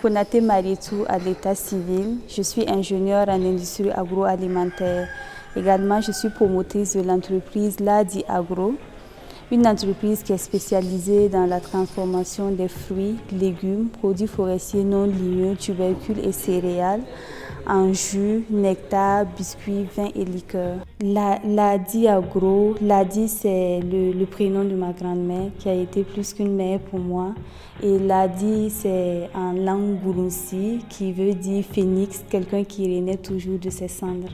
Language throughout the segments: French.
Konaté Marietou à l'état civil. Je suis ingénieure en industrie agroalimentaire. Également, je suis promotrice de l'entreprise Ladi Agro, une entreprise qui est spécialisée dans la transformation des fruits, légumes, produits forestiers non ligneux, tubercules et céréales en jus, nectar, biscuits, vins et liqueurs. Ladi Agro, Ladi c'est le prénom de ma grand-mère qui a été plus qu'une mère pour moi. Et Ladi c'est en langue gourunsi qui veut dire phénix, quelqu'un qui renaît toujours de ses cendres.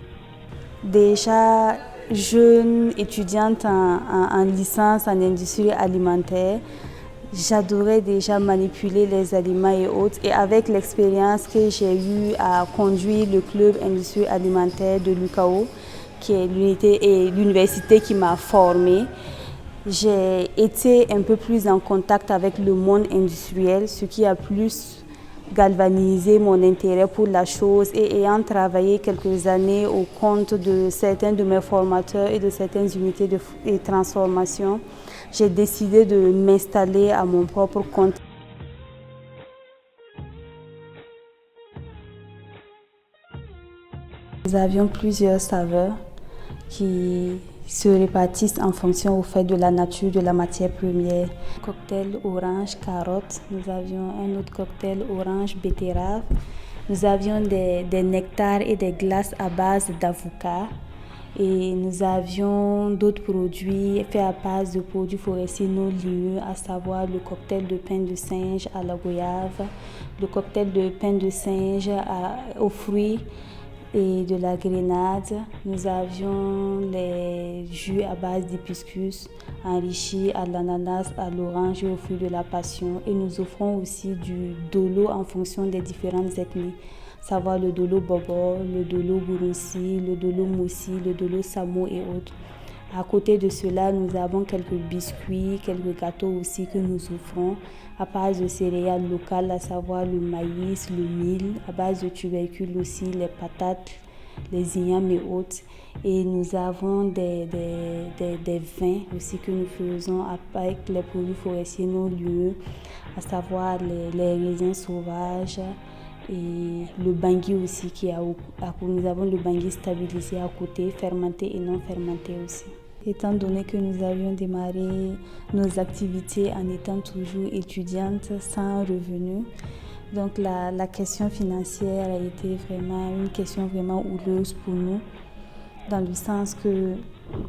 Déjà jeune étudiante en licence en industrie alimentaire, j'adorais déjà manipuler les aliments et autres. Et avec l'expérience que j'ai eue à conduire le club industrie alimentaire de l'UCAO, qui est l'université qui m'a formée, j'ai été un peu plus en contact avec le monde industriel, ce qui a plus galvanisé mon intérêt pour la chose. Et ayant travaillé quelques années au compte de certains de mes formateurs et de certaines unités de transformation, j'ai décidé de m'installer à mon propre compte. Nous avions plusieurs saveurs qui se répartissent en fonction au fait de la nature de la matière première. Cocktail orange carotte, nous avions un autre cocktail orange betterave, nous avions des nectars et des glaces à base d'avocat et nous avions d'autres produits faits à base de produits forestiers non ligneux, à savoir le cocktail de pain de singe à la goyave, le cocktail de pain de singe aux fruits et de la grenade. Nous avions les jus à base d'hibiscus enrichis à l'ananas, à l'orange et aux fruits de la passion. Et nous offrons aussi du dolo en fonction des différentes ethnies, savoir le dolo bobo, le dolo gurunsi, le dolo moussi, le dolo samo et autres. À côté de cela, nous avons quelques biscuits, quelques gâteaux aussi que nous offrons à base de céréales locales, à savoir le maïs, le mil, à base de tubercules aussi, les patates, les ignames et autres. Et nous avons des vins aussi que nous faisons avec les produits forestiers non ligneux, à savoir les raisins sauvages et le bangui aussi nous avons le bangui stabilisé à côté, fermenté et non fermenté aussi. Étant donné que nous avions démarré nos activités en étant toujours étudiantes sans revenus, donc la question financière a été vraiment une question vraiment houleuse pour nous, dans le sens que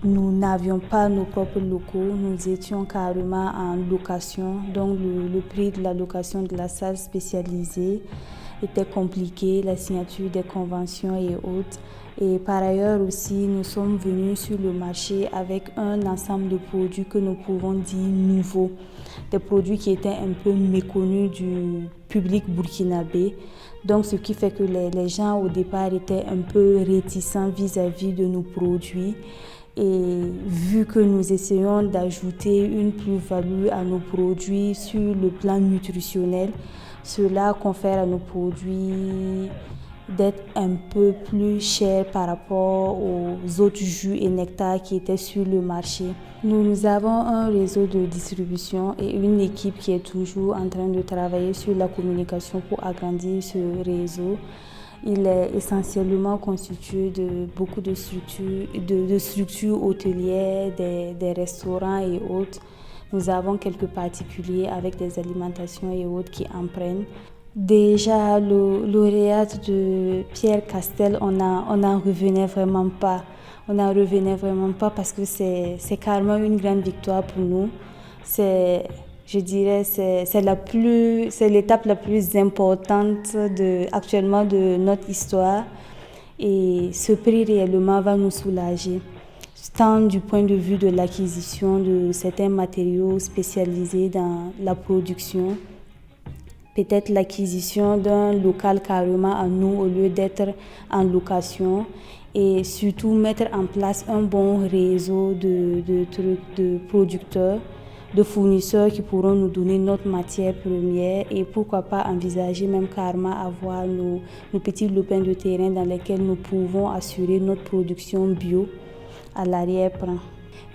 nous n'avions pas nos propres locaux, nous étions carrément en location, donc le prix de la location de la salle spécialisée était compliqué, la signature des conventions et autres. Et par ailleurs aussi, nous sommes venus sur le marché avec un ensemble de produits que nous pouvons dire nouveaux, des produits qui étaient un peu méconnus du public burkinabé. Donc ce qui fait que les gens au départ étaient un peu réticents vis-à-vis de nos produits. Et vu que nous essayons d'ajouter une plus-value à nos produits sur le plan nutritionnel, cela confère à nos produits d'être un peu plus chers par rapport aux autres jus et nectars qui étaient sur le marché. Nous avons un réseau de distribution et une équipe qui est toujours en train de travailler sur la communication pour agrandir ce réseau. Il est essentiellement constitué de beaucoup de structures hôtelières, des restaurants et autres. Nous avons quelques particuliers avec des alimentations et autres qui en prennent. Déjà, le lauréate de Pierre Castel, on n'en revenait vraiment pas. On n'en revenait vraiment pas parce que c'est carrément une grande victoire pour nous. Je dirais c'est l'étape la plus importante actuellement de notre histoire. Et ce prix réellement va nous soulager, tant du point de vue de l'acquisition de certains matériaux spécialisés dans la production, peut-être l'acquisition d'un local carrément à nous au lieu d'être en location, et surtout mettre en place un bon réseau de producteurs, de fournisseurs qui pourront nous donner notre matière première, et pourquoi pas envisager même carrément avoir nos petits lopins de terrain dans lesquels nous pouvons assurer notre production bio à l'arrière-plan.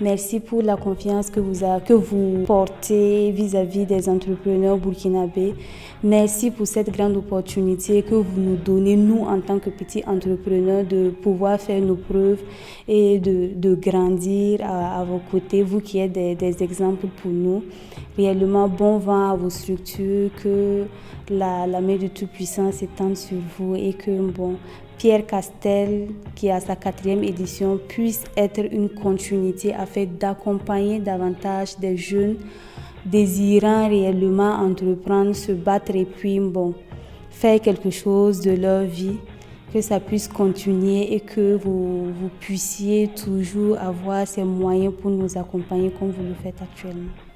Merci pour la confiance que vous portez vis-à-vis des entrepreneurs burkinabés. Merci pour cette grande opportunité que vous nous donnez, nous, en tant que petits entrepreneurs, de pouvoir faire nos preuves et de grandir à vos côtés, vous qui êtes des exemples pour nous. Réellement, bon vent à vos structures, que la main de Tout-Puissant s'étende sur vous et que, Pierre Castel, qui a sa 4e édition, puisse être une continuité afin d'accompagner davantage des jeunes désirant réellement entreprendre, se battre et puis faire quelque chose de leur vie, que ça puisse continuer et que vous puissiez toujours avoir ces moyens pour nous accompagner comme vous le faites actuellement.